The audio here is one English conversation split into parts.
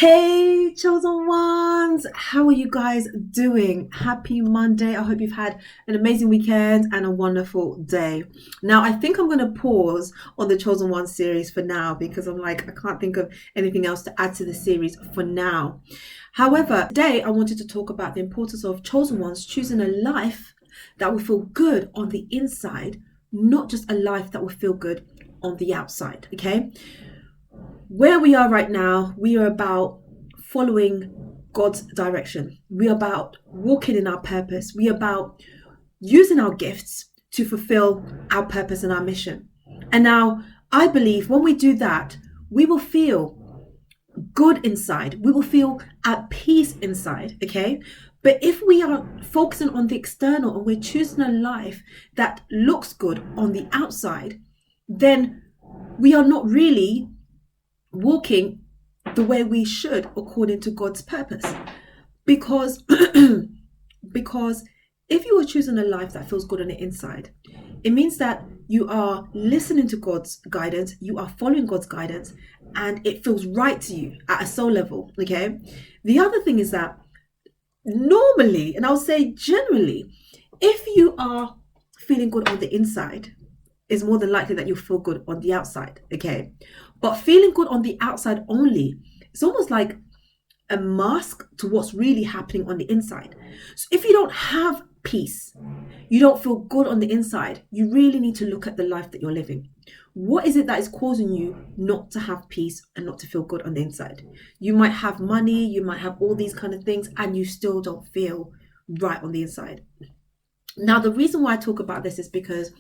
Hey, chosen ones, how are you guys doing? Happy Monday. I hope you've had an amazing weekend and a wonderful day. Now, I think I'm going to pause on the chosen ones series for now because I can't think of anything else to add to the series for now. However, today I wanted to talk about the importance of chosen ones choosing a life that will feel good on the inside, not just a life that will feel good on the outside. Okay. Where we are right now, we are about following God's direction. We are about walking in our purpose. We are about using our gifts to fulfill our purpose and our mission. And now, I believe when we do that, we will feel good inside. We will feel at peace inside. Okay. But if we are focusing on the external and we're choosing a life that looks good on the outside, then we are not really walking the way we should according to God's purpose. Because because if you are choosing a life that feels good on the inside, it means that you are listening to God's guidance, you are following God's guidance, and it feels right to you at a soul level. Okay. The other thing is that normally, and I'll say generally, if you are feeling good on the inside, it's more than likely that you'll feel good on the outside. Okay. But feeling good on the outside only, it's almost like a mask to what's really happening on the inside. So if you don't have peace, you don't feel good on the inside, you really need to look at the life that you're living. What is it that is causing you not to have peace and not to feel good on the inside? You might have money, you might have all these kind of things, and you still don't feel right on the inside. Now, the reason why I talk about this is because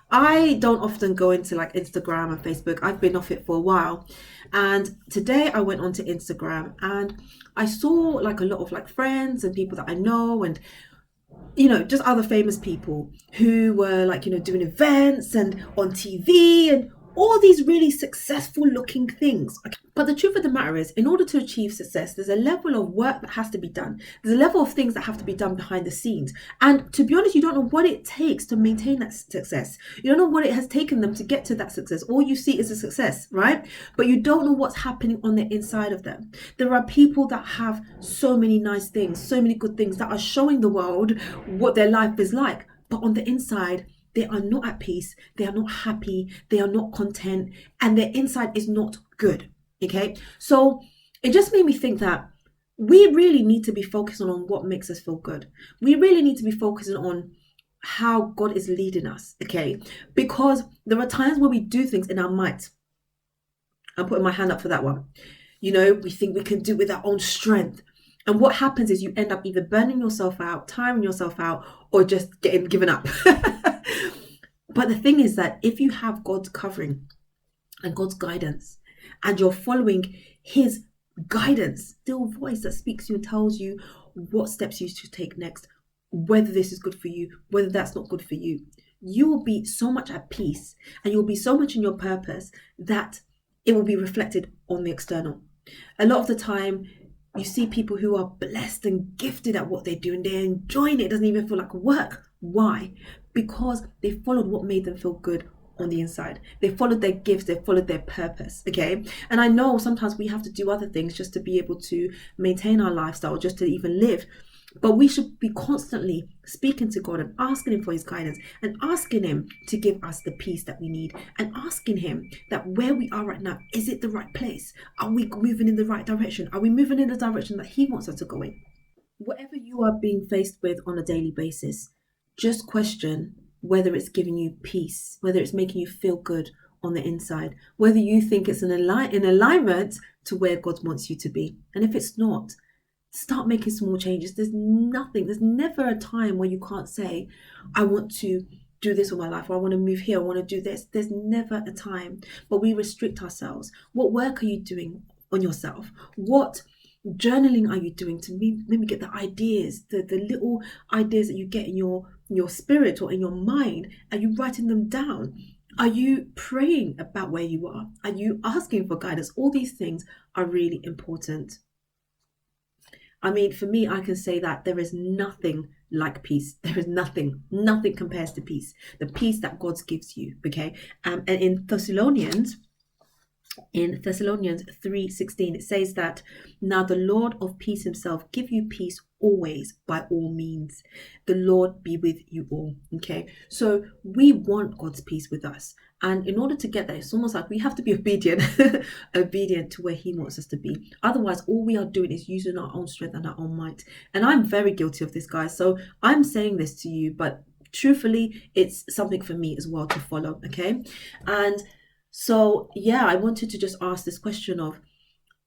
I don't often go into like Instagram and Facebook. I've been off it for a while. And today I went onto Instagram and I saw like a lot of like friends and people that I know and just other famous people who were like, doing events and on TV and all these really successful looking things. But the truth of the matter is, in order to achieve success, there's a level of work that has to be done. There's a level of things that have to be done behind the scenes. And to be honest, you don't know what it takes to maintain that success. You don't know what it has taken them to get to that success. All you see is a success, right? But you don't know what's happening on the inside of them. There are people that have so many nice things, so many good things that are showing the world what their life is like. But on the inside, they are not at peace, they are not happy, they are not content, and their inside is not good. Okay, so it just made me think that we really need to be focusing on what makes us feel good. We really need to be focusing on how God is leading us. Okay, because there are times where we do things in our might. I'm putting my hand up for that one. We think we can do it with our own strength. And what happens is you end up either burning yourself out, tiring yourself out, or just getting given up. But the thing is that if you have God's covering and God's guidance, and you're following his guidance, still voice that speaks to you and tells you what steps you should take next, whether this is good for you, whether that's not good for you, you will be so much at peace and you'll be so much in your purpose that it will be reflected on the external. A lot of the time, you see people who are blessed and gifted at what they do and they're enjoying it. It doesn't even feel like work. Why? Because they followed what made them feel good on the inside. They followed their gifts, they followed their purpose. Okay. And I know sometimes we have to do other things just to be able to maintain our lifestyle, just to even live. But we should be constantly speaking to God and asking him for his guidance and asking him to give us the peace that we need and asking him that where we are right now, is it the right place? Are we moving in the right direction? Are we moving in the direction that he wants us to go in? Whatever you are being faced with on a daily basis, just question whether it's giving you peace, whether it's making you feel good on the inside, whether you think it's in alignment to where God wants you to be. And if it's not, start making small changes. There's never a time where you can't say, I want to do this with my life, or I want to move here, I want to do this. There's never a time, but we restrict ourselves. What work are you doing on yourself? What journaling are you doing to maybe get the ideas, the little ideas that you get in your spirit or in your mind? Are you writing them down? Are you praying about where you are? Are you asking for guidance? All these things are really important. I mean, for me, I can say that there is nothing like peace. There is nothing compares to peace. The peace that God gives you, okay? And in Thessalonians, In Thessalonians 3:16, it says that now the Lord of peace himself give you peace always by all means. The Lord be with you all. Okay, so we want God's peace with us, and in order to get there, it's almost like we have to be obedient obedient to where he wants us to be. Otherwise, all we are doing is using our own strength and our own might. And I'm very guilty of this, guys, so I'm saying this to you, but truthfully, it's something for me as well to follow. Okay, and so, yeah, I wanted to just ask this question of,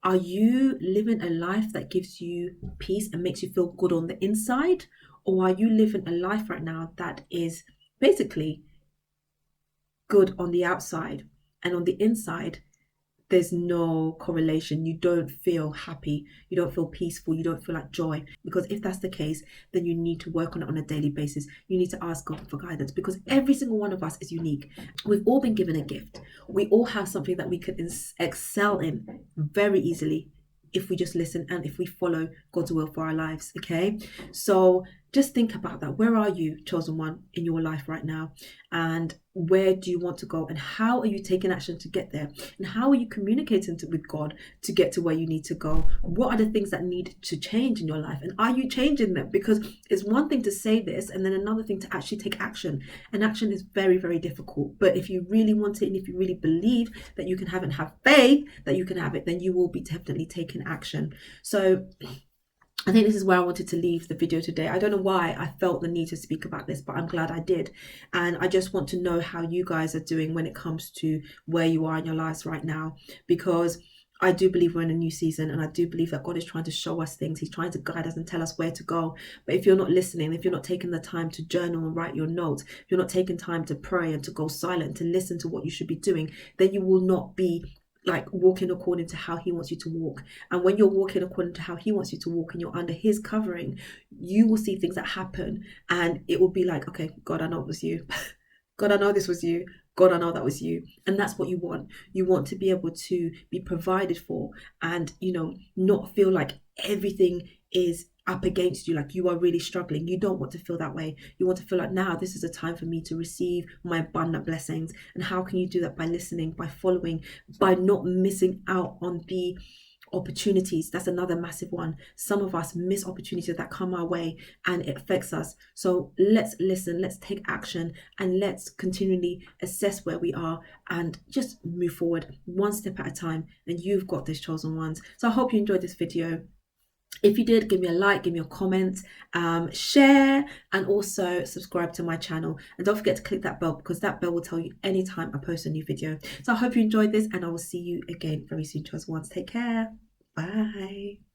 are you living a life that gives you peace and makes you feel good on the inside? Or are you living a life right now that is basically good on the outside and on the inside there's no correlation? You don't feel happy, you don't feel peaceful, you don't feel like joy. Because if that's the case, then you need to work on it on a daily basis. You need to ask God for guidance, because every single one of us is unique. We've all been given a gift. We all have something that we could excel in very easily if we just listen and if we follow God's will for our lives. Okay, so just think about that. Where are you, chosen one, in your life right now? And where do you want to go? And how are you taking action to get there? And how are you communicating with God to get to where you need to go? What are the things that need to change in your life? And are you changing them? Because it's one thing to say this and then another thing to actually take action. And action is very, very difficult. But if you really want it and if you really believe that you can have it and have faith that you can have it, then you will be definitely taking action. So I think this is where I wanted to leave the video today. I don't know why I felt the need to speak about this, but I'm glad I did. And I just want to know how you guys are doing when it comes to where you are in your lives right now, because I do believe we're in a new season, and I do believe that God is trying to show us things. He's trying to guide us and tell us where to go. But if you're not listening, if you're not taking the time to journal and write your notes, if you're not taking time to pray and to go silent, to listen to what you should be doing, then you will not be like walking according to how he wants you to walk. And when you're walking according to how he wants you to walk and you're under his covering, you will see things that happen and it will be like, okay, God, I know it was you. God, I know this was you. God, I know that was you. And that's what you want. You want to be able to be provided for and, not feel like everything is up against you, like you are really struggling. You don't want to feel that way. You want to feel like, now this is a time for me to receive my abundant blessings. And how can you do that? By listening, by following, by not missing out on the opportunities. That's another massive one. Some of us miss opportunities that come our way and it affects us. So let's listen, let's take action, and let's continually assess where we are and just move forward one step at a time. And you've got this, chosen ones. So I hope you enjoyed this video. If you did, give me a like, give me a comment, share, and also subscribe to my channel. And don't forget to click that bell, because that bell will tell you anytime I post a new video. So I hope you enjoyed this, and I will see you again very soon, chosen ones. Take care. Bye.